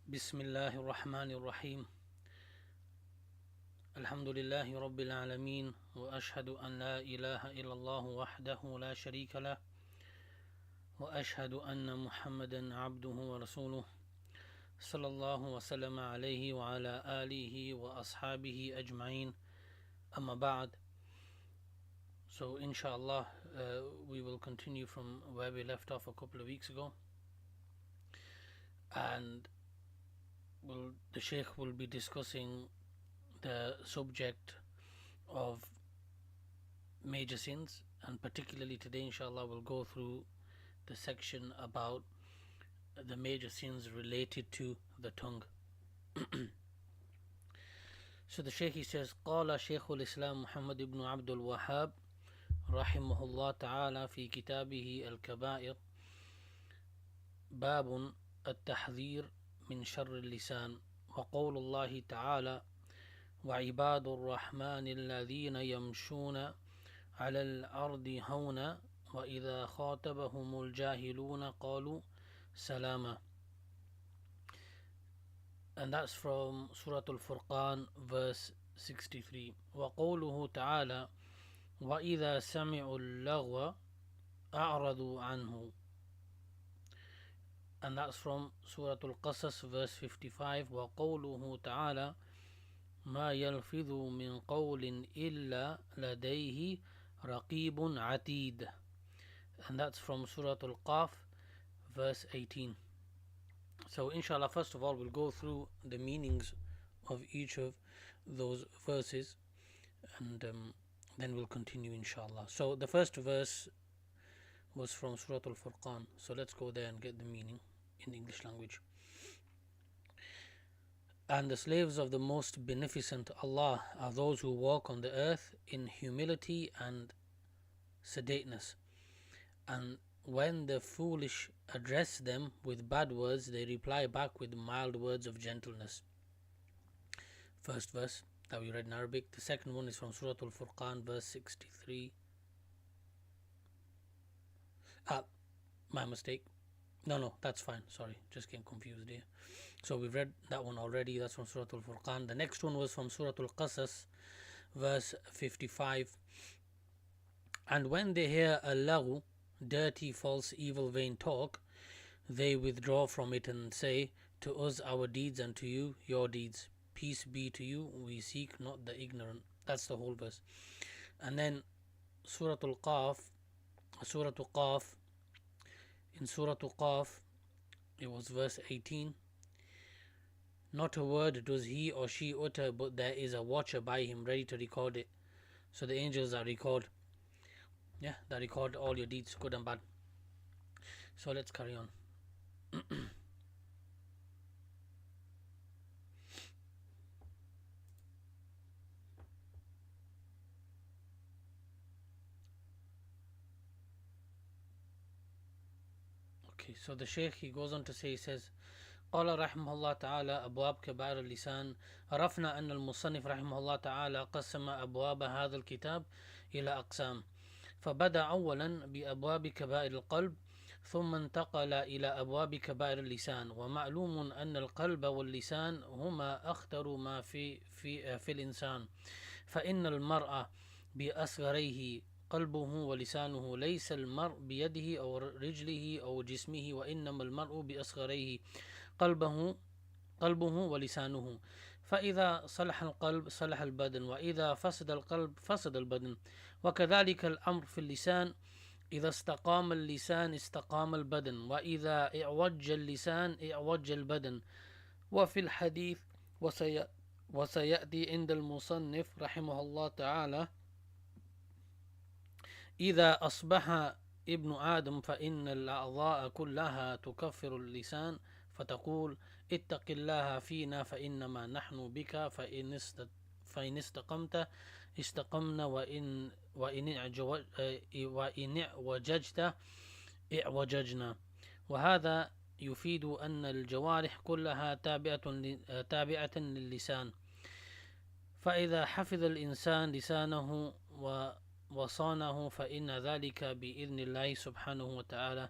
بسم الله الرحمن الرحيم الحمد لله رب العالمين وأشهد أن لا إله إلا الله وحده لا شريك له وأشهد أن محمدا عبده ورسوله صلى الله وسلم عليه وعلى آله وأصحابه أجمعين أما بعد. So inshallah we will continue from where we left off a couple of weeks ago, and the Shaykh will be discussing the subject of major sins, and particularly today inshallah we'll go through the section about the major sins related to the tongue. So the Shaykh, he says, قال شيخ الإسلام محمد بن عبد الوهاب رحمه الله تعالى في كتابه الكبائر باب التحذير من شر اللسان، وقول الله تعالى وعباد الرحمن الذين يمشون على الأرض هونا وإذا خاطبهم الجاهلون قالوا سلاما. And that's from Surah Al-Furqan verse 63. وقوله تعالى وإذا سمعوا اللغو أعرضوا عنه. And that's from Surah Al-Qasas verse 55. وقوله تعالى ما يلفظ من قول إلا لديه رقيب عتيد. And that's from Surah Al-Qaf verse 18. So inshallah, first of all we'll go through the meanings of each of those verses, and then we'll continue inshallah. So the first verse was from Surah Al-Furqan, so let's go there and get the meaning in the English language. And the slaves of the most beneficent Allah are those who walk on the earth in humility and sedateness, and when the foolish address them with bad words, they reply back with mild words of gentleness. First verse that we read in Arabic. The second one is from Surah Al-Furqan verse 63. My mistake. No, that's fine. Sorry, just getting confused here. So we've read that one already. That's from Surah Al-Furqan. The next one was from Surah Al-Qasas verse 55. And when they hear al-laghu, dirty, false, evil, vain talk, they withdraw from it and say, to us our deeds and to you your deeds. Peace be to you, we seek not the ignorant. That's the whole verse. And then Surah Al-Qaf, in Surah Al-Qaf, it was verse 18. Not a word does he or she utter, but there is a watcher by him ready to record it. So the angels that record all your deeds, good and bad. So let's carry on. Okay, so the Shaykh, he goes on to say, he says, قال رحمه الله تعالى أبواب كبائر اللسان. عرفنا أن المصنف رحمه الله تعالى قسم أبواب هذا الكتاب إلى أقسام، فبدأ أولا بأبواب كبائر القلب، ثم انتقل إلى أبواب كبائر اللسان. ومعلوم أن القلب واللسان هما أخطر ما في الإنسان، فإن المرء بأصغريه قلبه ولسانه، ليس المرء بيده أو رجله أو جسمه، وإنما المرء بأصغريه قلبه ولسانه. فإذا صلح القلب صلح البدن، وإذا فسد القلب فسد البدن. وكذلك الأمر في اللسان، إذا استقام اللسان استقام البدن، وإذا اعوج اللسان اعوج البدن. وفي الحديث وسيأتي عند المصنف رحمه الله تعالى إذا أصبح ابن آدم فإن الأعضاء كلها تكفر اللسان، فتقول اتق الله فينا فإنما نحن بك، فإن استقمت استقمنا، وإن اعوججت اعوججنا. وهذا يفيد أن الجوارح كلها تابعة للسان، فإذا حفظ الإنسان لسانه وصانه فإن ذلك بإذن الله سبحانه وتعالى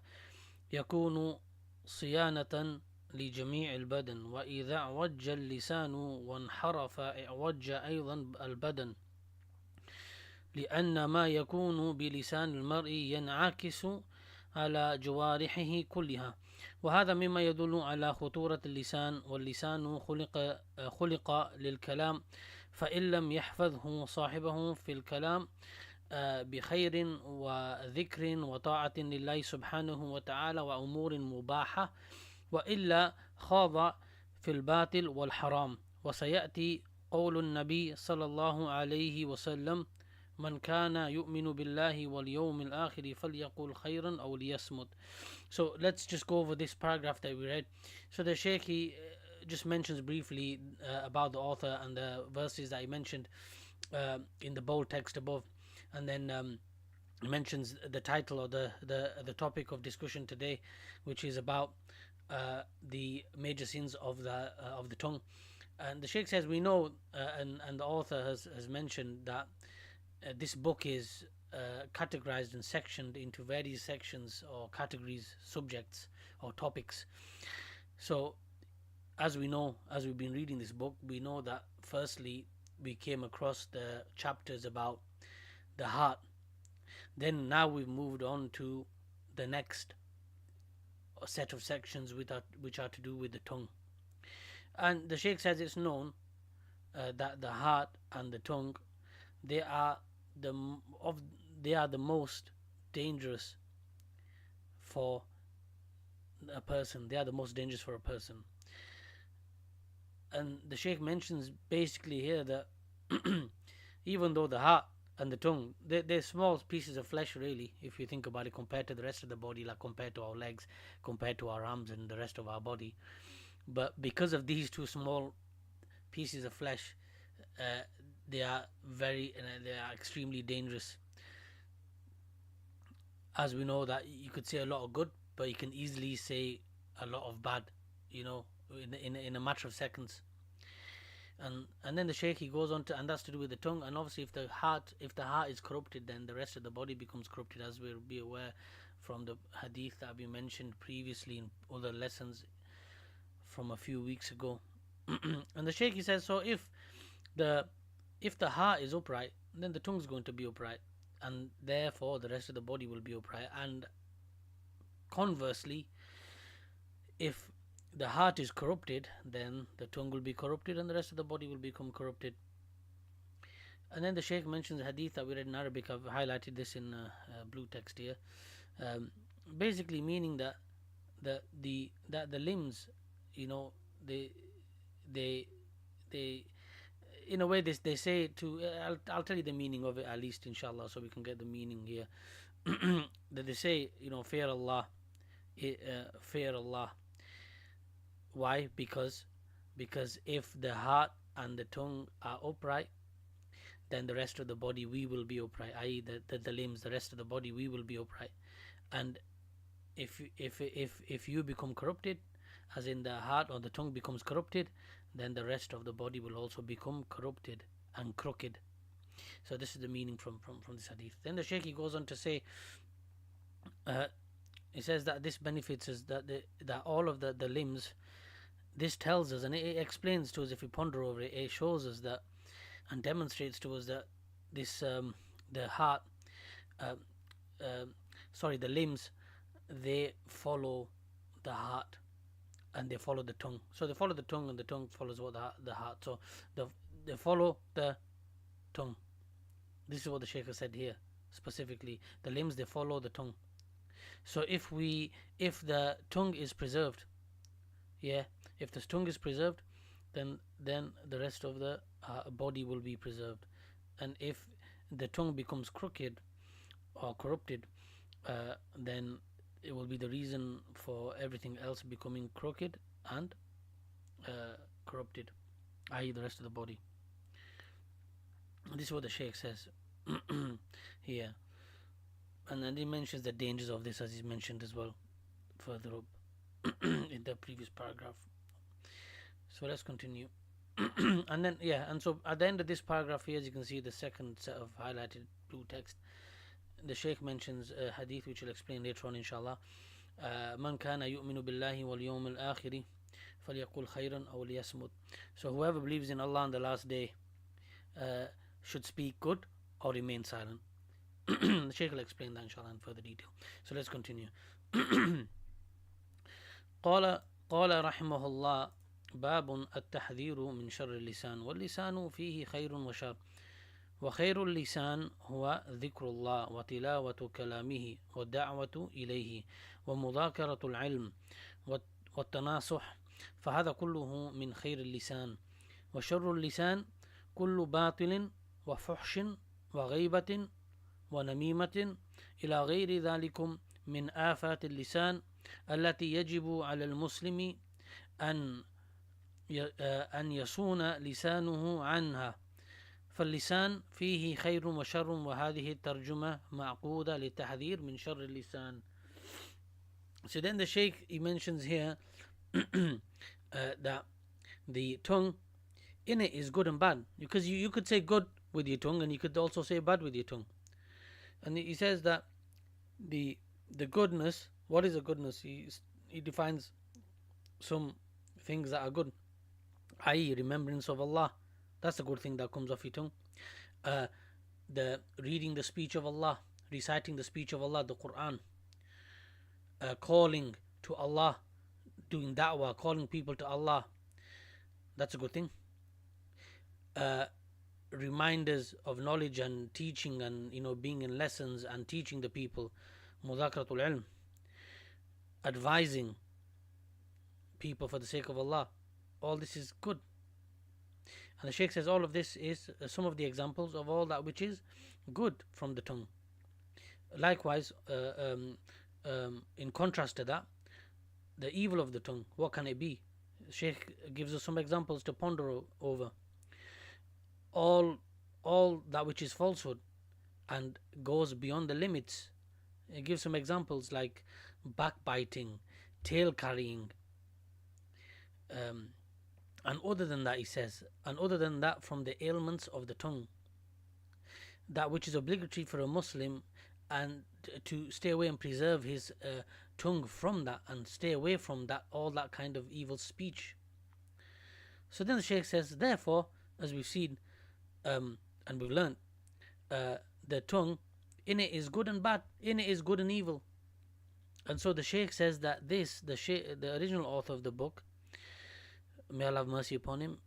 يكون صيانة لجميع البدن، وإذا اعوج اللسان وانحرف اعوج أيضا البدن، لأن ما يكون بلسان المرء ينعكس على جوارحه كلها، وهذا مما يدل على خطورة اللسان. واللسان خلق للكلام، فإن لم يحفظه صاحبه في الكلام بخير وذكر وطاعة لله سبحانه وتعالى وأمور مباحة، وإلا خاض في الباطل والحرام. وسيأتي قول النبي صلى الله عليه وسلم: من كان يؤمن بالله واليوم الآخر فليقل خيرا أو ليصمت. So let's just go over this paragraph that we read. So the Shaykh, he just mentions briefly about the author and the verses that he mentioned in the bold text above, and then he mentions the title or the topic of discussion today, which is about the major sins of the tongue. And the Shaykh says, we know, and the author has mentioned that this book is categorized and sectioned into various sections or categories, subjects or topics. So as we know, as we've been reading this book, we know that firstly we came across the chapters about the heart. Then now we've moved on to the next set of sections which are to do with the tongue. And the Shaykh says it's known that the heart and the tongue, they are the most dangerous for a person. They are the most dangerous for a person. And the Shaykh mentions basically here that even though the heart and the tongue, they're small pieces of flesh really, if you think about it, compared to the rest of the body, like compared to our legs, compared to our arms and the rest of our body. But because of these two small pieces of flesh, they are extremely dangerous. As we know that you could say a lot of good, but you can easily say a lot of bad, in a matter of seconds. And then the Shaykh, he goes on to, and that's to do with the tongue. And obviously if the heart is corrupted, then the rest of the body becomes corrupted, as we'll be aware from the hadith that we mentioned previously in other lessons from a few weeks ago. And the Shaykh, he says, so if the heart is upright, then the tongue is going to be upright, and therefore the rest of the body will be upright. And conversely, if the heart is corrupted, then the tongue will be corrupted and the rest of the body will become corrupted. And then the Shaykh mentions a hadith that we read in Arabic. I've highlighted this in blue text here, basically meaning that the limbs, they in a way they say to, I'll tell you the meaning of it at least, inshallah, so we can get the meaning here. That they say, fear Allah, fear Allah. Why? Because if the heart and the tongue are upright, then the rest of the body we will be upright, i.e. the limbs, the rest of the body we will be upright. And if you become corrupted, as in the heart or the tongue becomes corrupted, then the rest of the body will also become corrupted and crooked. So this is the meaning from this hadith. Then the Shaykh, he goes on to say, he says that this benefits us, that all of the limbs, this tells us, and it explains to us, if we ponder over it, it shows us that and demonstrates to us that this the heart, the limbs, they follow the heart and they follow the tongue. So they follow the tongue and the tongue follows what the heart. So they follow the tongue. This is what the Shaykh has said here specifically. The limbs, they follow the tongue. So if the tongue is preserved, if the tongue is preserved, then the rest of the body will be preserved. And if the tongue becomes crooked or corrupted, then it will be the reason for everything else becoming crooked and corrupted, i.e. the rest of the body. This is what the Shaykh says here. And then he mentions the dangers of this, as he's mentioned as well further up in the previous paragraph. So let's continue. And so at the end of this paragraph here, as you can see, the second set of highlighted blue text, the Shaykh mentions a hadith which will explain later on, inshallah. Man kana yu'minu billahi wal yawmil akhiri فَلْيَقُلْ خَيْرًا أَوْ لِيَصْمُتْ. So whoever believes in Allah on the last day should speak good or remain silent. The Shaykh will explain that inshallah in further detail. So let's continue. قال رحمه الله باب التحذير من شر اللسان واللسان فيه خير وشر وخير اللسان هو ذكر الله وتلاوة كلامه والدعوة إليه ومذاكرة العلم والتناصح فهذا كله من خير اللسان وشر اللسان كل باطل وفحش وغيبة ونميمة إلى غير ذلك من آفات اللسان التي يجب على المسلم أن يصون لسانه عنها فاللسان فيه خير وشر وهذه الترجمة معقودة للتحذير من شر اللسان. So then the Shaykh, he mentions here that the tongue in it is good and bad, because you could say good with your tongue and you could also say bad with your tongue. And he says that the goodness, what is a goodness? He defines some things that are good, i.e. remembrance of Allah. That's a good thing that comes off your tongue. The reading the speech of Allah, reciting the speech of Allah, the Quran, calling to Allah, doing da'wah, calling people to Allah, that's a good thing. Reminders of knowledge and teaching, and being in lessons and teaching the people, mudhakaratul ilm, advising people for the sake of Allah, all this is good. And the Shaykh says all of this is some of the examples of all that which is good from the tongue. Likewise, in contrast to that, the evil of the tongue, what can it be? The Shaykh gives us some examples to ponder over. All that which is falsehood and goes beyond the limits. He gives some examples like backbiting, tail carrying, and other than that, he says, and other than that, from the ailments of the tongue, that which is obligatory for a Muslim, and to stay away and preserve his tongue from that, and stay away from that, all that kind of evil speech. So then the Shaykh says, therefore, as we've seen and we've learned, the tongue, in it is good and bad, in it is good and evil. And so the Shaykh says that the original author of the book, may Allah have mercy upon him,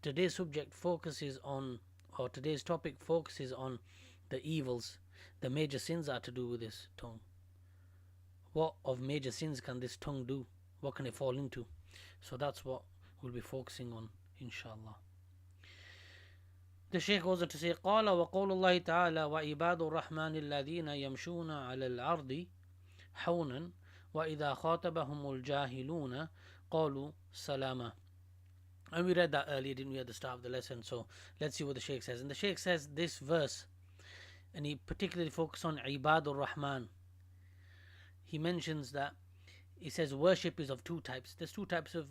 today's subject focuses on, or today's topic focuses on the evils, the major sins that are to do with this tongue. What of major sins can this tongue do? What can it fall into? So that's what we'll be focusing on, inshallah. The Shaykh goes on to say, قال وقول الله تعالى وعباد الرحمن الذين يمشون على الأرض حونا وإذا خاطبهم الجاهلون قالوا سلاما. And we read that earlier, didn't we, at the start of the lesson? So let's see what the Shaykh says. And the Shaykh says this verse, and he particularly focuses on Ibadur Rahman. He mentions that, he says worship is of two types. There's two types of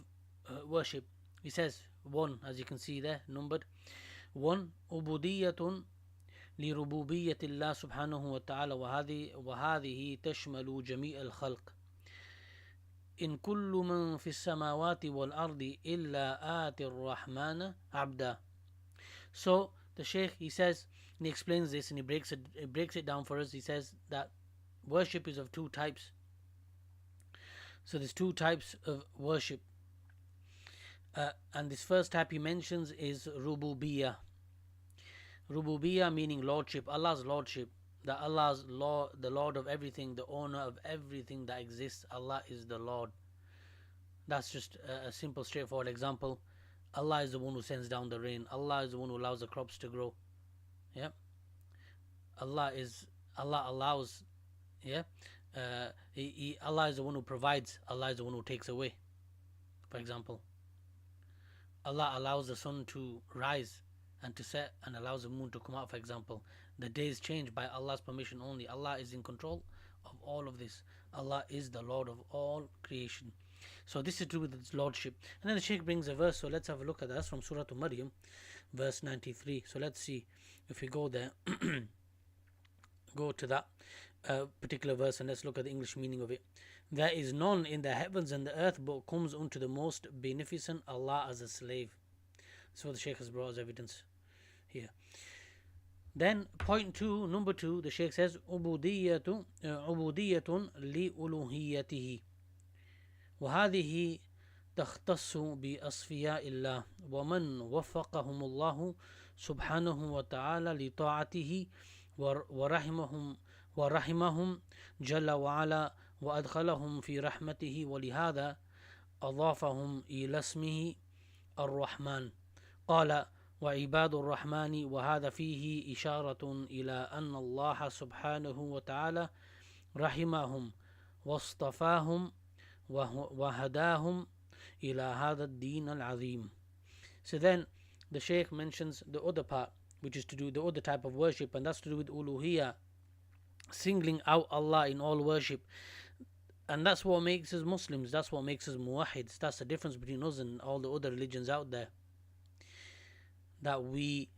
worship. He says one, as you can see there, numbered. One, ubudiyatun لربوبية الله سبحانه وتعالى وهذه تشمل جميع الخلق إن كل من في السماوات والأرض إلا آتي الرحمن عبدا. So the Shaykh, he says, and he explains this, and he breaks it down for us. He says that worship is of two types. So there's two types of worship, and this first type he mentions is rububiyah. Rububiyah meaning lordship, Allah's lordship, that Allah's Lord, the Lord of everything, the owner of everything that exists. Allah is the Lord. That's just a simple, straightforward example. Allah is the one who sends down the rain. Allah is the one who allows the crops to grow. Yeah. Allah allows. Yeah. Allah is the one who provides. Allah is the one who takes away. For example, Allah allows the sun to rise and to set, and allows the moon to come out. For example, the days change by Allah's permission only. Allah is in control of all of this. Allah is the Lord of all creation. So this is to do with its lordship. And then the Shaykh brings a verse, so let's have a look at that. That's from Surah Maryam, verse 93. So let's see if we go there, go to that particular verse, and let's look at the English meaning of it. There is none in the heavens and the earth but comes unto the most beneficent Allah as a slave. So the Shaykh has brought as evidence here. Then point two, number two, the Shaykh says عبودية لألوهيته وهذه تختص بأصفياء الله ومن وفقهم الله سبحانه وتعالى لطاعته ورحمهم جل وعلا وأدخلهم في رحمته ولهذا أضافهم إلى اسمه الرحمن. قال وعباد الرحمن، وهذا فيه إشارة إلى أن الله سبحانه وتعالى رحمهم واصطفاهم وهداهم إلى هذا الدين العظيم. So then the Shaykh mentions the other part, which is to do the other type of worship, and that's to do with uluhiyya, singling out Allah in all worship. And that's what makes us Muslims, that's what makes us muwahhids. That's the difference between us and all the other religions out there. That we,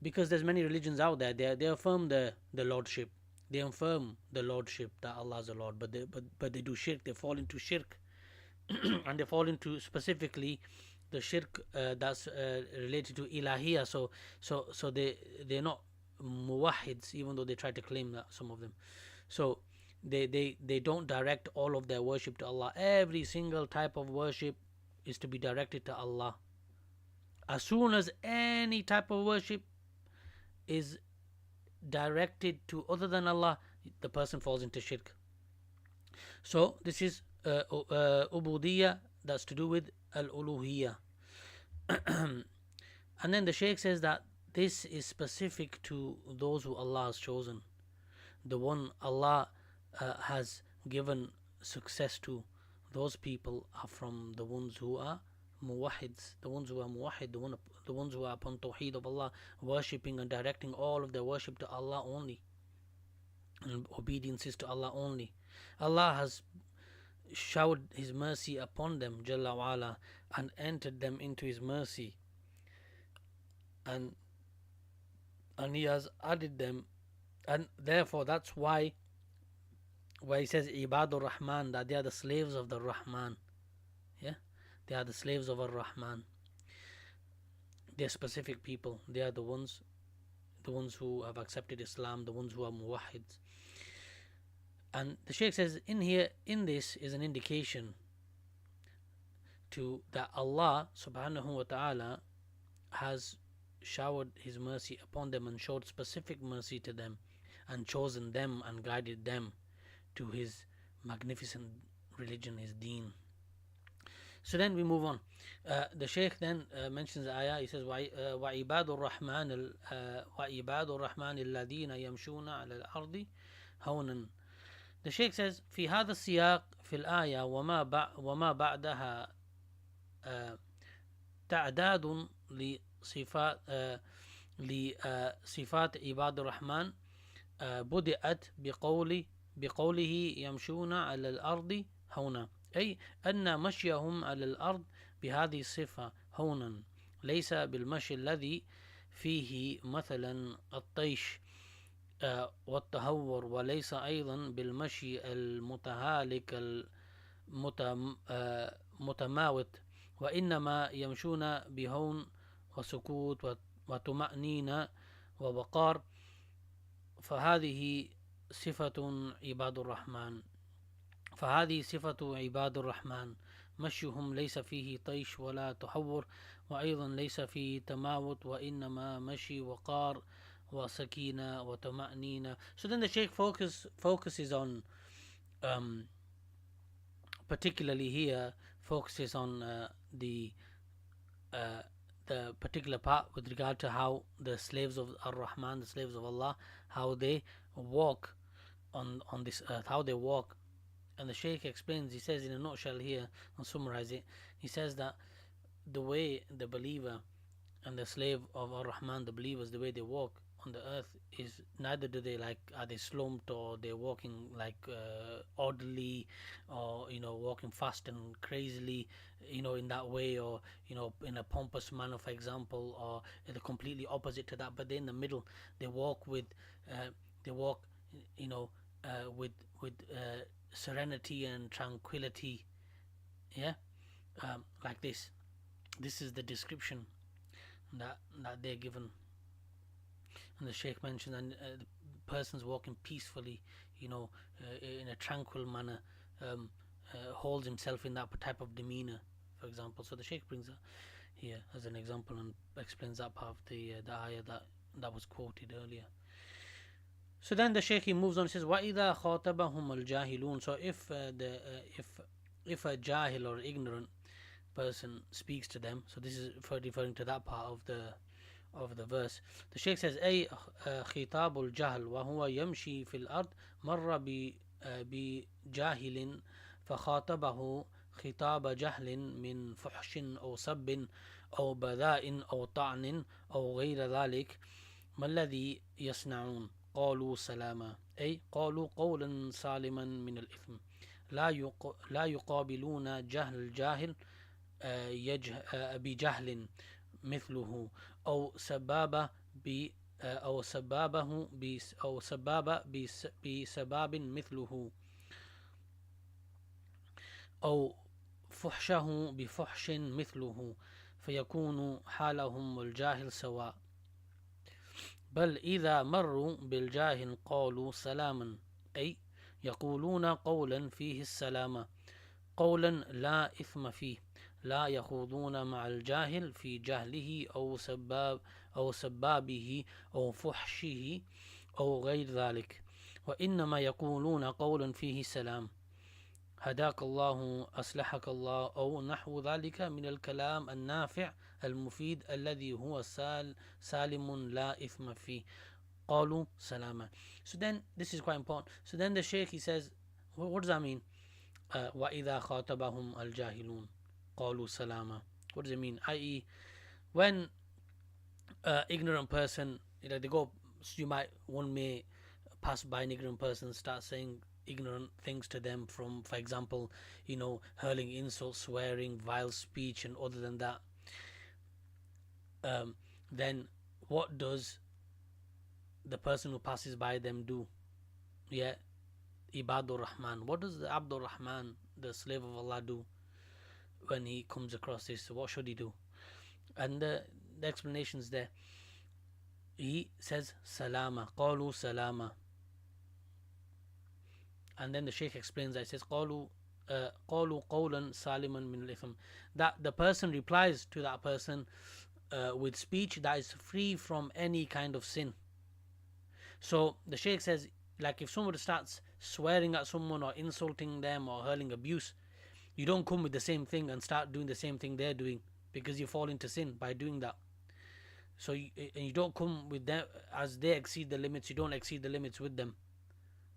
because there's many religions out there, they affirm the lordship, they affirm the lordship that Allah is the Lord, but they do shirk, they fall into shirk and they fall into specifically the shirk that's related to ilahiyya. So they're not muwahhids, even though they try to claim that, some of them. So they don't direct all of their worship to Allah. Every single type of worship is to be directed to Allah. As soon as any type of worship is directed to other than Allah, the person falls into shirk. So this is ubudiyya, that's to do with al-uluhiyya. And then the Shaykh says that this is specific to those who Allah has chosen, the one Allah has given success to. Those people are from the ones who are muwahhids, the ones who are muwahhid, the ones who are upon tawheed of Allah, worshipping and directing all of their worship to Allah only, and obedience is to Allah only. Allah has showered His mercy upon them, Jalla wa Ala, and entered them into His mercy, and He has added them, and therefore that's why He says Ibadur Rahman, that they are the slaves of the Rahman. Yeah, they are the slaves of Ar-Rahman. They are specific people. They are the ones who have accepted Islam, the ones who are muwahhids. And the Shaykh says in this is an indication to that Allah subhanahu wa ta'ala has showered His mercy upon them and showed specific mercy to them and chosen them and guided them to His magnificent religion, His deen. So then we move on. The Shaykh then mentions the ayah. He says, وَعِبَادُ الرَّحْمَنِ الَّذِينَ يَمْشُونَ عَلَى الْأَرْضِ هَوْنًا. The Shaykh says, في هذا السياق في الآية وما بعدها تعداد لصفات عباد الرحمن بدأت بقوله يمشون على الأرض هونا، أي أن مشيهم على الأرض بهذه الصفة هونا، ليس بالمشي الذي فيه مثلا الطيش والتهور، وليس أيضا بالمشي المتهالك المتماوت، وإنما يمشون بهون وسكوت وطمأنينة ووقار. فهذه صفة عباد الرحمن، مشيهم ليس فيه طيش ولا تحور، وأيضا ليس فيه تماوت، وإنما مشي وقار وسكينة وطمأنينة. So then the Shaykh focuses on particularly here focuses on the particular part with regard to how the slaves of Ar-Rahman, the slaves of Allah, how they walk on this earth, how they walk. And the Shaykh explains, he says in a nutshell here, I'll summarize it. He says that the way the believer and the slave of Ar-Rahman, the believers, the way they walk on the earth is neither do they are they slumped, or they're walking orderly, or walking fast and crazily in that way, or in a pompous manner, for example, or the completely opposite to that. But they're in the middle. They walk with with serenity and tranquility. Yeah, like this. This is the description that they're given. And the Shaykh mentions, and the person's walking peacefully, in a tranquil manner, holds himself in that type of demeanor, for example. So the Shaykh brings that here as an example and explains that part of the ayah that was quoted earlier. So then the Shaykh moves on and says, وَإِذَا خَاطَبَهُمُ الْجَاهِلُونَ. So if a jahil or ignorant person speaks to them, so this is referring to that part of the verse. The Shaykh says, أي خطاب الجهل وهو يمشي في الأرض مر بجاهل فخاطبه خطاب جهل من فحش أو سب أو بذاء أو طعن أو غير ذلك، ما الذي يصنعون؟ قالوا سلاما، أي قالوا قولا سالما من الإثم، لا يقابلون جهل الجاهل بجهل مثله أو سبابه بسباب مثله أو فحشه بفحش مثله، فيكون حالهم والجاهل سواء. بل إذا مروا بالجاهل قالوا سلاما، أي يقولون قولا فيه السلامة، قولا لا إثم فيه، لا يخوضون مع الجاهل في جهله أو سبابه أو فحشه أو غير ذلك، وإنما يقولون قولا فيه سلام، هداك الله أصلحك الله، أو نحو ذلك من الكلام النافع المفيد الذي هو سالم لا إثم فيه، قالوا سلاما. So then this is quite important. So then the Shaykh, he says, what does that mean? وَإِذَا خَاطَبَهُمْ الْجَاهِلُونَ قَالُوا سَلَامًا. What does it mean? I.e., when ignorant person, one may pass by an ignorant person, start saying ignorant things to them, from, for example, hurling insults, swearing, vile speech, and other than that, then what does the person who passes by them do? Yeah, Ibadur Rahman. What does the Abdur Rahman, the slave of Allah, do when he comes across this? What should he do? And the explanation is there. He says Salama, Qalu Salama. And then the Shaykh explains that. It says Qalu qawlan saliman min al-ithm. That the person replies to that person with speech that is free from any kind of sin. So the Shaykh says, like, if somebody starts swearing at someone or insulting them or hurling abuse, you don't come with the same thing and start doing the same thing they're doing, because you fall into sin by doing that. So you don't come with them as they exceed the limits, you don't exceed the limits with them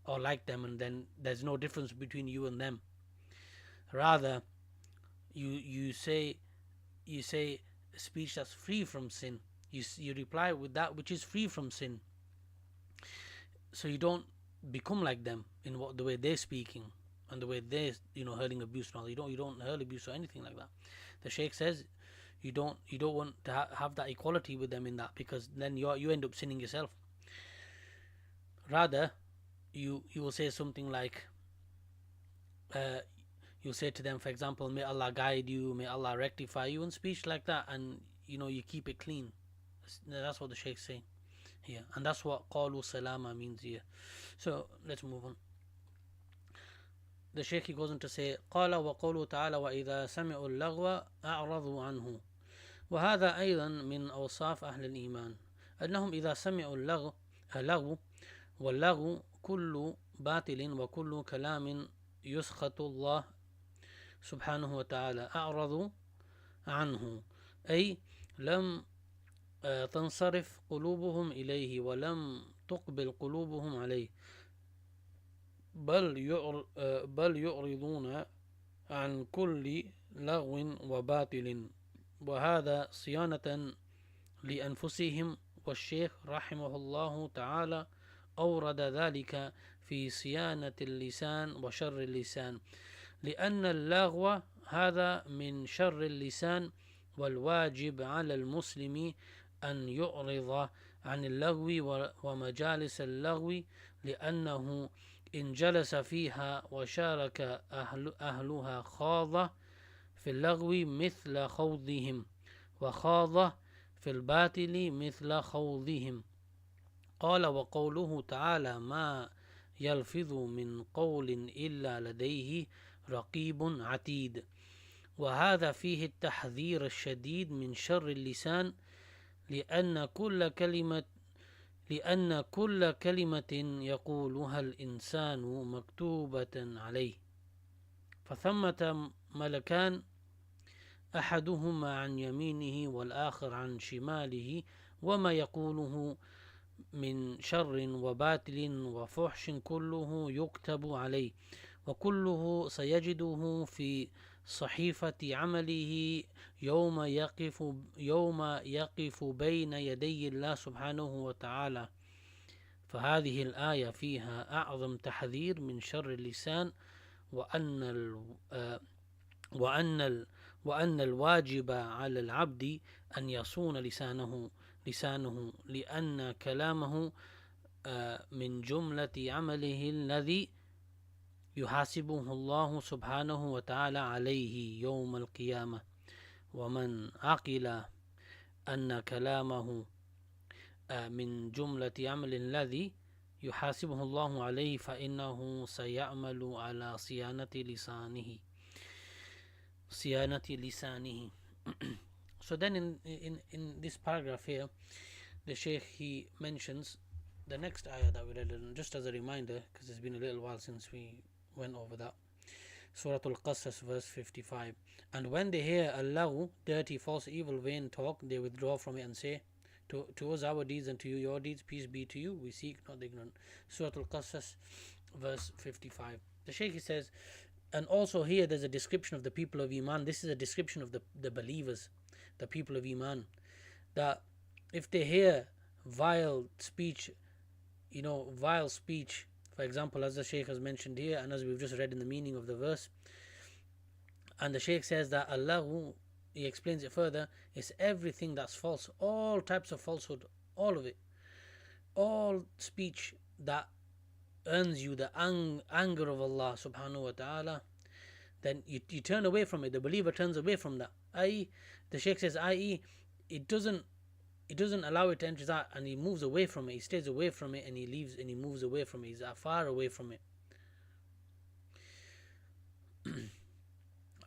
or like them, and then there's no difference between you and them. Rather, you say speech that's free from sin. You reply with that which is free from sin. So you don't become like them in the way they're speaking and the way they're hurling abuse and all. You don't hurl abuse or anything like that. The Shaykh says you don't want to have that equality with them in that, because then you end up sinning yourself. Rather, you will say something like, you'll say to them, for example, may Allah guide you, may Allah rectify you, and speech like that, and you keep it clean. That's what the Shaykh's saying here, and that's what qalu salama means here. So let's move on. The Shaykh goes on to say, قال وقوله تعالى وإذا سمعوا اللغو أعرضوا عنه، وهذا أيضا من أوصاف أهل الإيمان، أنهم إذا سمعوا اللغو، واللغو كل باطل وكل كلام يسخط الله سبحانه وتعالى أعرضوا عنه، أي لم تنصرف قلوبهم إليه ولم تقبل قلوبهم عليه، بل يعرضون عن كل لغو وباطل، وهذا صيانة لأنفسهم. والشيخ رحمه الله تعالى أورد ذلك في صيانة اللسان وشر اللسان، لأن اللغو هذا من شر اللسان، والواجب على المسلم أن يعرض عن اللغو ومجالس اللغو، لأنه إن جلس فيها وشارك أهلها خاض في اللغو مثل خوضهم وخاض في الباطل مثل خوضهم. قال وقوله تعالى ما يلفظ من قول إلا لديه رقيب عتيد. وهذا فيه التحذير الشديد من شر اللسان لأن كل كلمة يقولها الإنسان مكتوبة عليه، فثمة ملكان أحدهما عن يمينه والآخر عن شماله، وما يقوله من شر وباطل وفحش كله يكتب عليه، وكله سيجده في صحيفة عمله يوم يقف بين يدي الله سبحانه وتعالى. فهذه الآية فيها أعظم تحذير من شر اللسان، وأن الواجب على العبد أن يصون لسانه لأن كلامه من جملة عمله الذي يحاسبه الله سبحانه وتعالى عليه يوم القيامة. ومن عقل أن كلامه من جملة عمل الذي يحاسبه الله عليه فإنه سيعمل على صيانة لسانه. So then in this paragraph here, the Shaykh, he mentions the next ayah that we read, and just as a reminder, because it's been a little while since we went over that. Surah Al-Qasas, verse 55. And when they hear Allah, dirty, false, evil, vain talk, they withdraw from it and say, to us our deeds and to you your deeds, peace be to you, we seek not the ignorant. Surah Al-Qasas, verse 55. The Shaykh, he says, and also here there's a description of the people of Iman. This is a description of the believers, the people of Iman, that if they hear vile speech, for example, as the Shaykh has mentioned here, and as we've just read in the meaning of the verse, and the Shaykh says that Allah, he explains it further, is everything that's false, all types of falsehood, all of it, all speech that earns you the anger of Allah subhanahu wa ta'ala, then you turn away from it. The believer turns away from that. I.e., the Shaykh says, it doesn't allow it to enter his heart, and he moves away from it. He stays away from it, and he leaves, and he moves away from it. He's far away from it.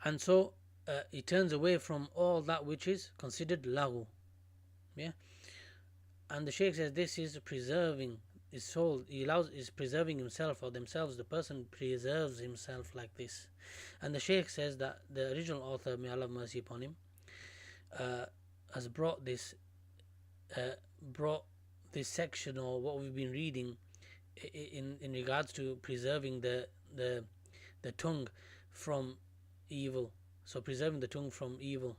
And so he turns away from all that which is considered laghu. Yeah. And the Shaykh says this is preserving his soul. Is preserving himself or themselves. The person preserves himself like this. And the Shaykh says that the original author, may Allah have mercy upon him, has brought this section, or what we've been reading, in regards to preserving the tongue from evil. So preserving the tongue from evil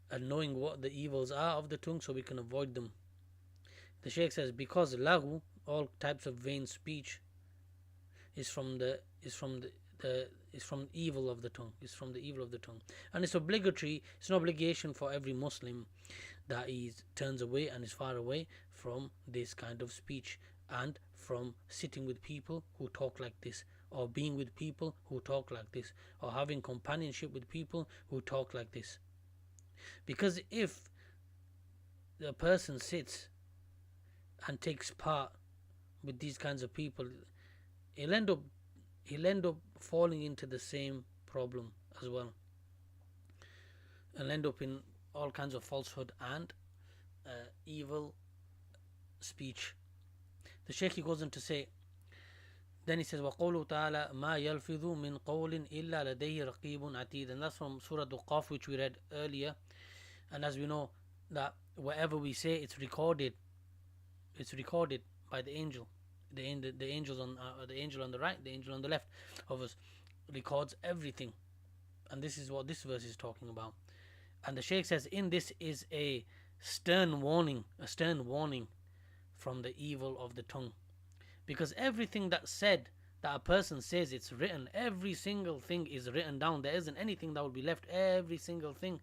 and knowing what the evils are of the tongue so we can avoid them. The Shaykh says because laghu, all types of vain speech, is from evil of the tongue. Is from the evil of the tongue, and it's obligatory. It's an obligation for every Muslim that he turns away and is far away from this kind of speech, and from sitting with people who talk like this, or being with people who talk like this, or having companionship with people who talk like this. Because if the person sits and takes part with these kinds of people, he'll end up falling into the same problem as well. He'll end up in all kinds of falsehood and evil speech. The Shaykh, he goes on to say, then he says, وَقَوْلُهُ تَعَالَى مَا يَلْفِظُ مِنْ قَوْلٍ إِلَّا لَدَيْهِ رَقِيبٌ عَتِيدٌ. And that's from Surah Al-Qaf, which we read earlier. And as we know, that whatever we say, it's recorded. It's recorded by the angel. The angels on the angel on the right, the angel on the left of us records everything. And this is what this verse is talking about. And the Shaykh says, in this is a stern warning from the evil of the tongue. Because everything that's said, that a person says, it's written. Every single thing is written down. There isn't anything that will be left. Every single thing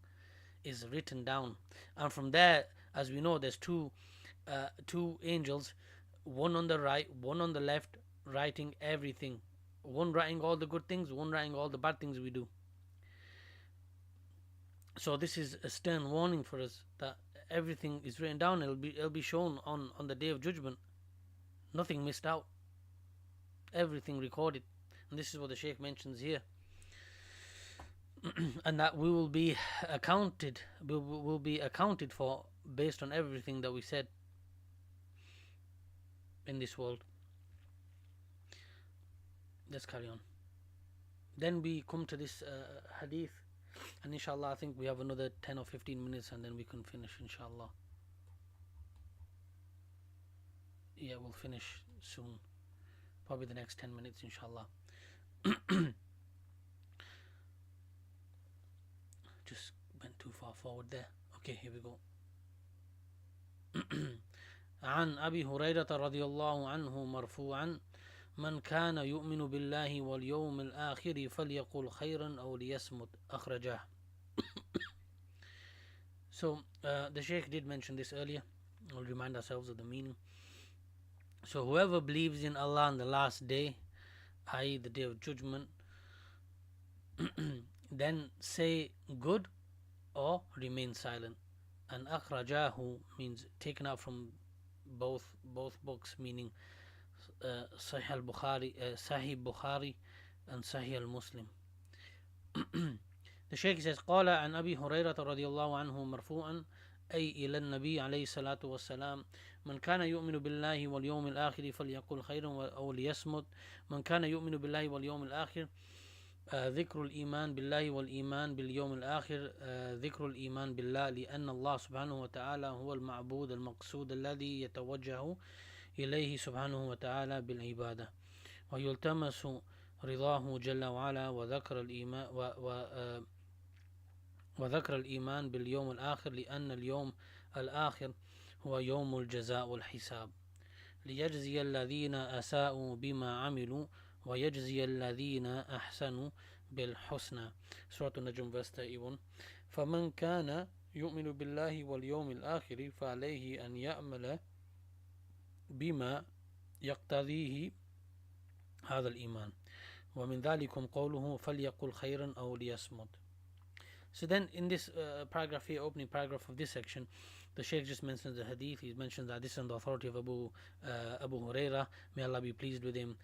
is written down. And from there, as we know, there's two angels, one on the right, one on the left, writing everything. One writing all the good things, one writing all the bad things we do. So this is a stern warning for us that everything is written down. It'll be shown on the day of judgment. Nothing missed out. Everything recorded. And this is what the Shaykh mentions here. And that we will be accounted. We will be accounted for based on everything that we said in this world. Let's carry on. Then we come to this hadith, and inshallah I think we have another 10 or 15 minutes and then we can finish, inshallah. Yeah, we'll finish soon, probably the next 10 minutes, inshallah. Just went too far forward there. Okay, here we go. عن أبي هريرة رضي الله عنه مرفوعا من كان يؤمن بالله واليوم الآخر فليقل خيرا أو ليصمت أخرجاه. So the Shaykh did mention this earlier. We'll remind ourselves of the meaning. So whoever believes in Allah on the last day, i.e. the day of judgment, then say good or remain silent. And akhrajahu means taken out from both books, meaning Sahih al-Bukhari, Sahih Bukhari and Sahih al-Muslim. The Shaykh says قال عن أبي هريرة رضي الله عنه مرفوعا أي إلى النبي عليه الصلاة والسلام من كان يؤمن بالله واليوم الآخر فليقل خيرا أو ليصمت. من كان يؤمن بالله واليوم الآخر ذكر الإيمان بالله والإيمان باليوم الآخر ذكر الإيمان بالله لأن الله سبحانه وتعالى هو المعبود المقصود الذي يتوجه إليه سبحانه وتعالى بالعبادة ويلتمس رضاه جل وعلا وذكر الإيمان باليوم الآخر لأن اليوم الآخر هو يوم الجزاء والحساب ليجزي الذين أساءوا بما عملوا ويجزي الذين أحسنوا بالحسنى. سورة النجم verse 31. فمن كان يؤمن بالله واليوم الآخر فعليه أن يعمل بما يقتضيه هذا الإيمان ومن ذلكم قوله فليقل خيرا أو ليصمت. So then in this paragraph here, opening paragraph of this section, the Shaykh just mentions the hadith. He mentions that this is on the authority of Abu Hurairah, may Allah be pleased with him,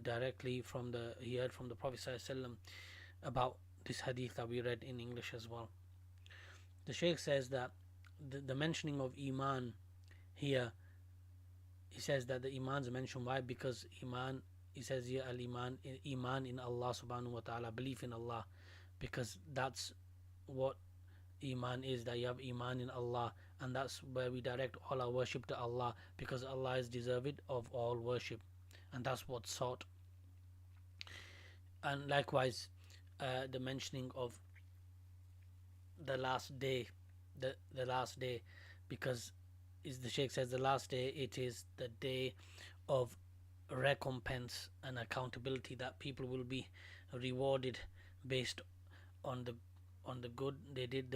directly from he heard from the Prophet ﷺ about this hadith that we read in English as well. The Shaykh says that the mentioning of Iman here, he says that the Iman's mentioned. Why? Because Iman, he says here, Al-Iman, Iman in Allah subhanahu wa ta'ala, belief in Allah, because that's what Iman is, that you have Iman in Allah, and that's where we direct all our worship to Allah, because Allah is deserved of all worship, and that's what's sought. And likewise, the mentioning of the last day, the last day, because the Shaykh says the last day, it is the day of recompense and accountability, that people will be rewarded based on the good they did.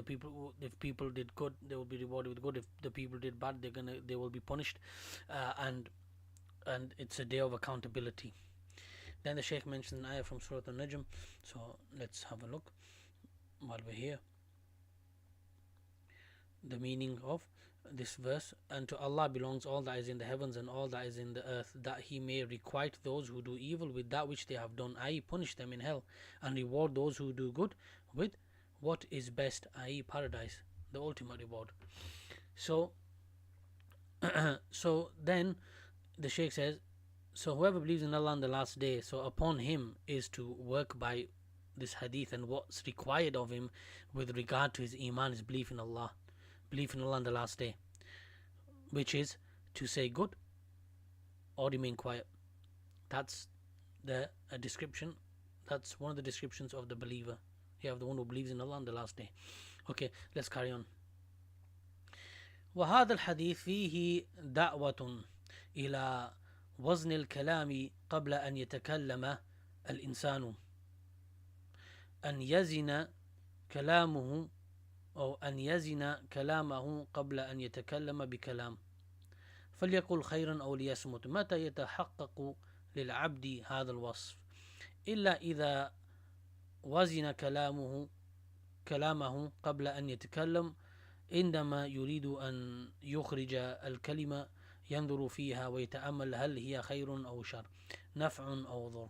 If people did good, they will be rewarded with good. If the people did bad, they will be punished, and it's a day of accountability. Then the Shaykh mentioned an ayah from Surah An-Najm. So let's have a look while we're here. The meaning of this verse: and to Allah belongs all that is in the heavens and all that is in the earth, that He may requite those who do evil with that which they have done, i.e. punish them in hell, and reward those who do good with what is best, i.e. paradise, the ultimate reward. So so then the Shaykh says, so whoever believes in Allah on the last day, so upon him is to work by this hadith, and what's required of him with regard to his Iman is belief in Allah on the last day, which is to say good or remain quiet. That's the description. That's one of the descriptions of the believer. You have the one who believes in Allah on the last day. Okay, let's carry on. وهذا الحديث فيه دعوة إلى وزن الكلام قبل أن يتكلم الإنسان، أن يزن كلامه أو أن يزن كلامه قبل أن يتكلم بكلام، فليقل خيرا أو ليصمت. متى يتحقق للعبد هذا الوصف إلا إذا وزن كلامه قبل أن يتكلم عندما يريد أن يخرج الكلمة ينظر فيها ويتأمل هل هي خير أو شر، نفع أو ضر.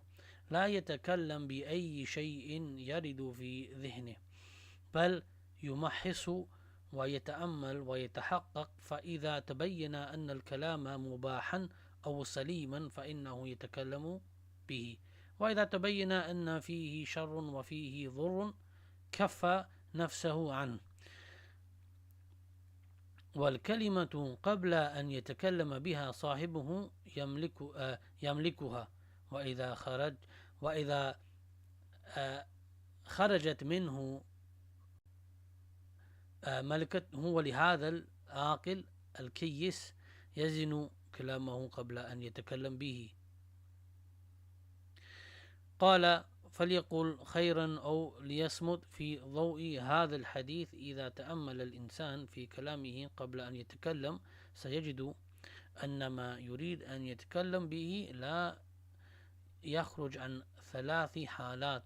لا يتكلم بأي شيء يرد في ذهنه، بل يمحص ويتأمل ويتحقق، فإذا تبين أن الكلام مباحا أو سليما فإنه يتكلم به، وإذا تبين أن فيه شر وفيه ضر كف نفسه عنه. والكلمة قبل أن يتكلم بها صاحبه يملكها، وإذا خرجت منه ملكته. ولهذا العاقل الكيس يزن كلامه قبل أن يتكلم به. قال فليقل خيرا أو ليصمت. في ضوء هذا الحديث إذا تأمل الإنسان في كلامه قبل أن يتكلم سيجد أن ما يريد أن يتكلم به لا يخرج عن 3 حالات.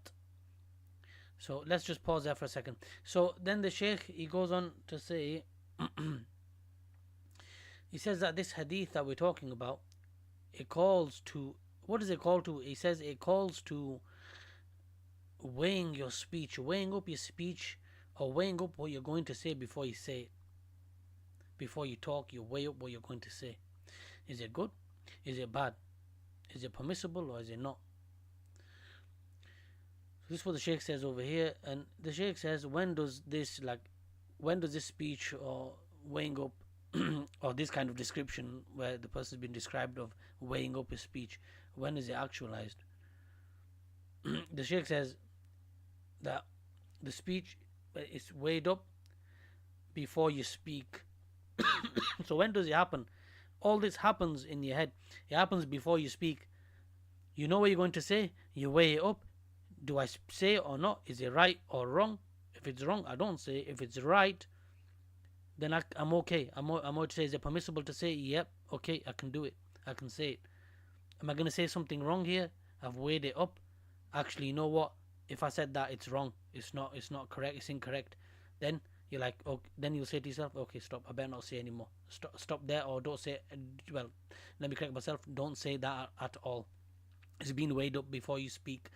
So let's just pause there for a second. So then the Shaykh, he goes on to say, he says that this hadith that we're talking about, it calls to, what does it call to? He says it calls to weighing your speech, weighing up your speech, or weighing up what you're going to say before you say it. Before you talk, you weigh up what you're going to say. Is it good? Is it bad? Is it permissible or is it not? This is what the Shaykh says over here, and the Shaykh says, when does this speech or weighing up or this kind of description where the person has been described of weighing up his speech, when is it actualized? The Shaykh says that the speech is weighed up before you speak. So when does it happen? All this happens in your head. It happens before you speak. You know what you're going to say, you weigh it up. Do I say it or not? Is it right or wrong? If it's wrong, I don't say it. If it's right, then I'm okay. I'm going to say, is it permissible to say, yep, okay, I can do it. I can say it. Am I going to say something wrong here? I've weighed it up. Actually, you know what? If I said that, it's wrong. It's not correct. It's incorrect. Then you're like, okay, then you'll say to yourself, okay, stop. I better not say anymore. Stop there, or don't say. Well, let me correct myself. Don't say that at all. It's been weighed up before you speak.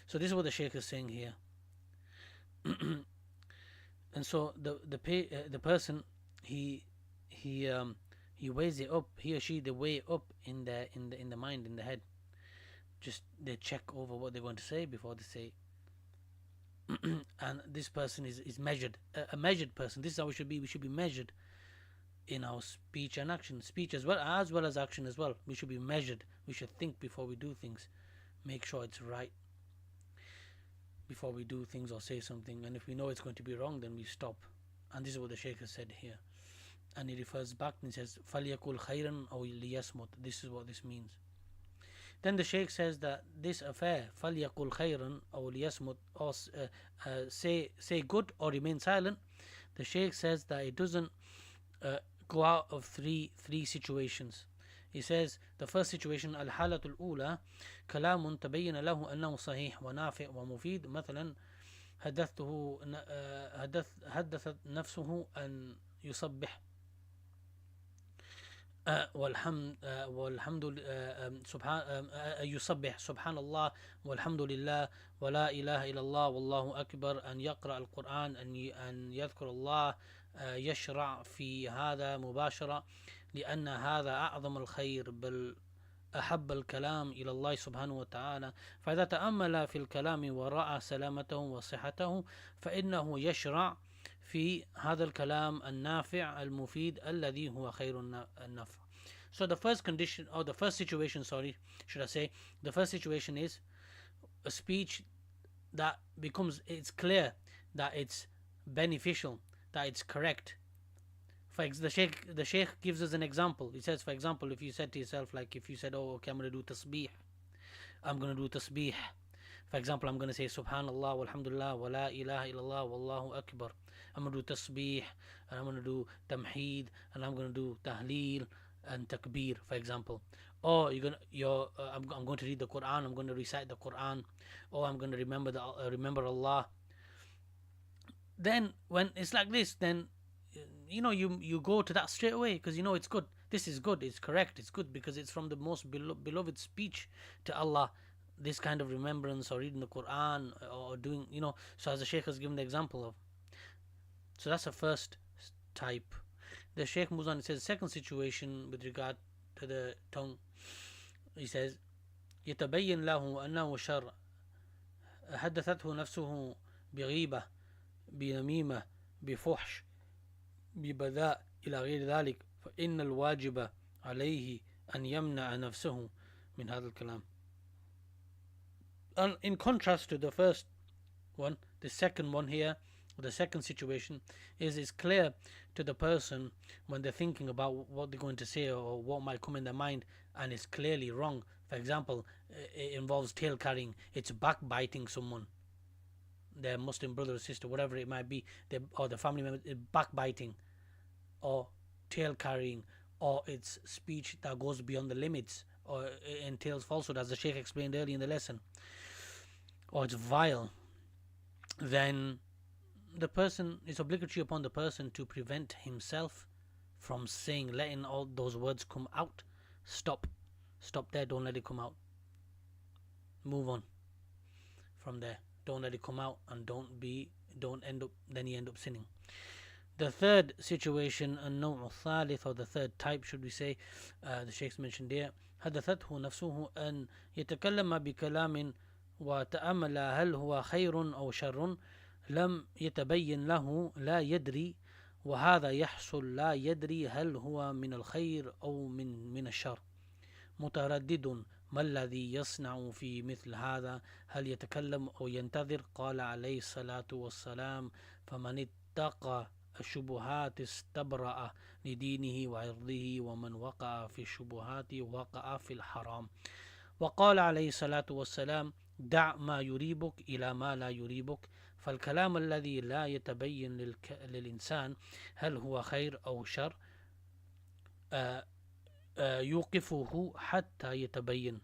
So this is what the Shaykh is saying here. And so the person he weighs it up. He or she, they weigh it up in the mind, in the head. Just they check over what they're going to say before they say it. And this person is measured, a measured person. This is how we should be. We should be measured in our speech and action. Speech as well as action as well. We should be measured. We should think before we do things. Make sure it's right before we do things or say something. And if we know it's going to be wrong, then we stop. And this is what the Shaykh has said here. And he refers back and he says, فَلْيَقُلْ خَيْرًا أَوْ لِيَصْمُتْ. This is what this means. Then the Shaykh says that this affair, فَلْيَقُلْ خَيْرًا أَوْ لِيَصْمُتْ, or say good or remain silent, the Shaykh says that it doesn't go out of three situations. He says the first situation, الحالة الأولى كلام تبين له أنه صحيح ونافع ومفيد. مثلا حدثت نفسه أن يصبح والحمد يصبح سبحان الله والحمد لله ولا إله إلا الله والله أكبر، أن يقرأ القرآن، أن يذكر الله، يشرع في هذا مباشرة، لأن هذا أعظم الخير، بل أحب الكلام إلى الله سبحانه وتعالى. فإذا تأمل في الكلام ورأى سلامته وصحته فإنه يشرع في هذا الكلام النافع المفيد الذي هو خير النفع. So the first condition, or the first situation, the first situation is a speech that it's clear that it's beneficial, that it's correct. For the Shaykh gives us an example. He says, for example, if you said to yourself, like if you said, oh, okay, I'm going to do tasbih. For example, I'm going to say Subhanallah, walhamdulillah, wa la ilaha illallah, wallahu akbar. I'm going to do tasbih, and I'm going to do tamheed, and I'm going to do tahleel, and takbir, for example. Or I'm going to read the Quran, I'm going to recite the Quran, or I'm going to remember Allah. Then when it's like this, then you go to that straight away, because it's good. This is good, it's correct, it's good, because it's from the most beloved speech to Allah, this kind of remembrance, or reading the Quran, or doing, so as the Shaykh has given the example of. So that's the first type. The Shaykh moves on and says, second situation with regard to the tongue. He says, يتبين له أنه شر حدثته نفسه بغيبة بنميمة بفحش ببذاء إلى غير ذلك فإن الواجب عليه أن يمنع نفسه من هذا الكلام. And in contrast to the first one, the second one here, the second situation is, it's clear to the person when they're thinking about what they're going to say or what might come in their mind, and it's clearly wrong. For example, it involves tail carrying, it's backbiting someone, their Muslim brother or sister, whatever it might be, or the family member, backbiting or tail carrying, or it's speech that goes beyond the limits, or entails falsehood, as the Shaykh explained earlier in the lesson, or it's vile, then the person, it's obligatory upon the person to prevent himself from letting all those words come out. Stop there, don't let it come out. Move on from there, don't let it come out, and don't end up sinning. The third situation, النوع الثالث, or the third type should we say, the Shaykh mentioned here, حدثته نفسه أن يتكلم بكلام وتأمل هل هو خير أو شر لم يتبين له لا يدري، وهذا يحصل لا يدري هل هو من الخير أو من الشر، متردد ما الذي يصنع في مثل هذا، هل يتكلم أو ينتظر؟ قال عليه الصلاة والسلام فمن اتقى الشبهات استبرأ لدينه وعرضه ومن وقع في الشبهات وقع في الحرام. وقال عليه الصلاة والسلام دع ما يريبك إلى ما لا يريبك، فالكلام الذي لا يتبين للإنسان هل هو خير أو شر يوقفه حتى يتبين،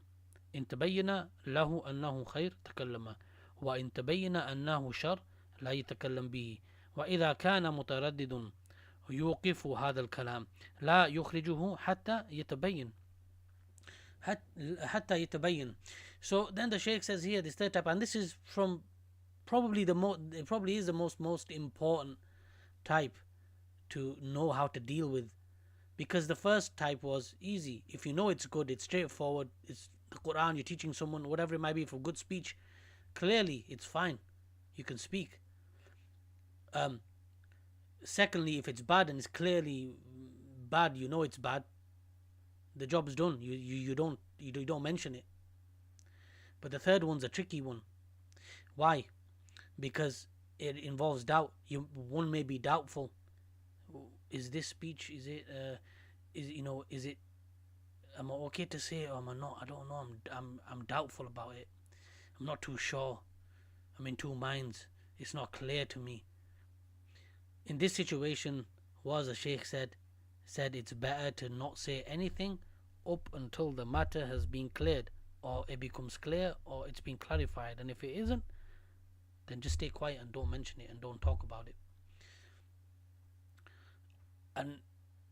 إن تبين له أنه خير تكلم، وإن تبين أنه شر لا يتكلم به، وإذا كان متردد يوقف هذا الكلام لا يخرجه حتى يتبين. So then the Shaykh says here, this third type, and this is from probably it probably is the most important type to know how to deal with, because the first type was easy. If you know it's good, it's straightforward, it's the Quran, you're teaching someone, whatever it might be, for good speech, clearly it's fine, you can speak. Secondly, if it's bad and it's clearly bad, you know it's bad, the job's done, you don't mention it. But the third one's a tricky one. Why? Because it involves doubt. One may be doubtful. Is this speech, is it am I okay to say it, or am I not? I don't know. I'm doubtful about it. I'm not too sure. I'm in two minds. It's not clear to me. In this situation, what the Shaykh said it's better to not say anything up until the matter has been cleared, or it becomes clear, or it's been clarified. And if it isn't, then just stay quiet and don't mention it and don't talk about it. And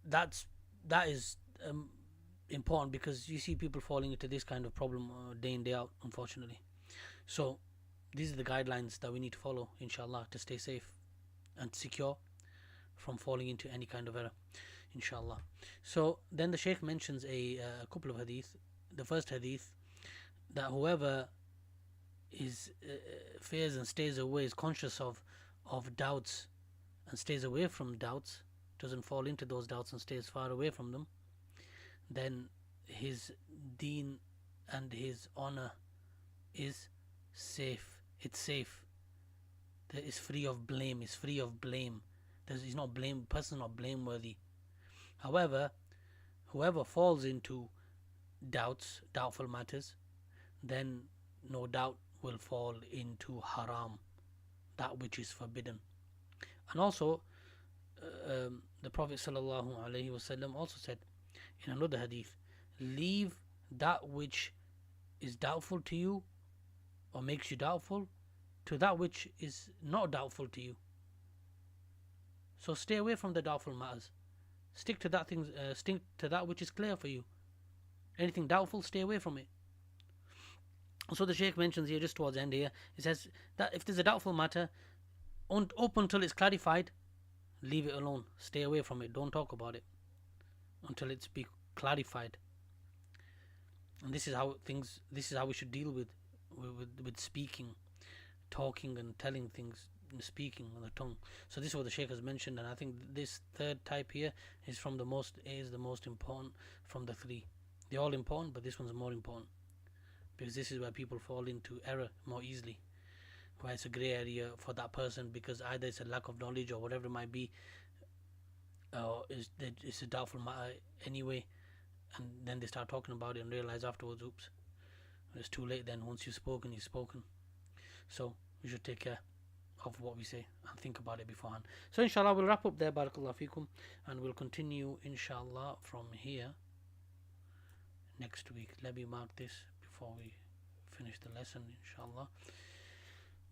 that is important, because you see people falling into this kind of problem day in, day out, unfortunately. So these are the guidelines that we need to follow, inshallah, to stay safe and secure from falling into any kind of error, inshallah. So then the Shaykh mentions a couple of hadith. The first hadith, that whoever is fears and stays away, is conscious of doubts and stays away from doubts, doesn't fall into those doubts and stays far away from them, then his deen and his honor is safe. It's safe. That is free of blame. Is free of blame. He's not blame. Person not blameworthy. However, whoever falls into doubtful matters, then no doubt will fall into haram, that which is forbidden. And also, the Prophet sallallahu alaihi wasallam also said, in another hadith, leave that which is doubtful to you or makes you doubtful to that which is not doubtful to you. So stay away from the doubtful matters. Stick to that which is clear for you. Anything doubtful, stay away from it. So the Shaykh mentions here, just towards the end here, he says that if there's a doubtful matter, up until it's clarified, leave it alone. Stay away from it. Don't talk about it until it's be clarified. And this is how we should deal with speaking, talking and telling things, speaking on the tongue. So this is what the Shaykh has mentioned, and I think this third type here is the most important from the three. They're all important, but this one's more important, because this is where people fall into error more easily, where it's a grey area for that person, because either it's a lack of knowledge or whatever it might be, or it's a doubtful matter anyway, and then they start talking about it and realize afterwards, oops, it's too late then. Once you've spoken, you've spoken. So we should take care of what we say and think about it beforehand. So inshallah we'll wrap up there, barakallahu fikum, and we'll continue inshallah from here next week. Let me mark this before we finish the lesson, inshallah.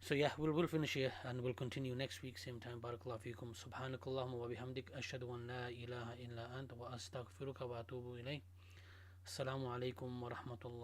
So yeah, we'll finish here and we'll continue next week same time. Barakallahu fikum. Subhanakallahumma wa bihamdik, ashhadu an la ilaha illa anta wa astaghfiruka wa atubu ilayk. Assalamu alaikum wa rahmatullah.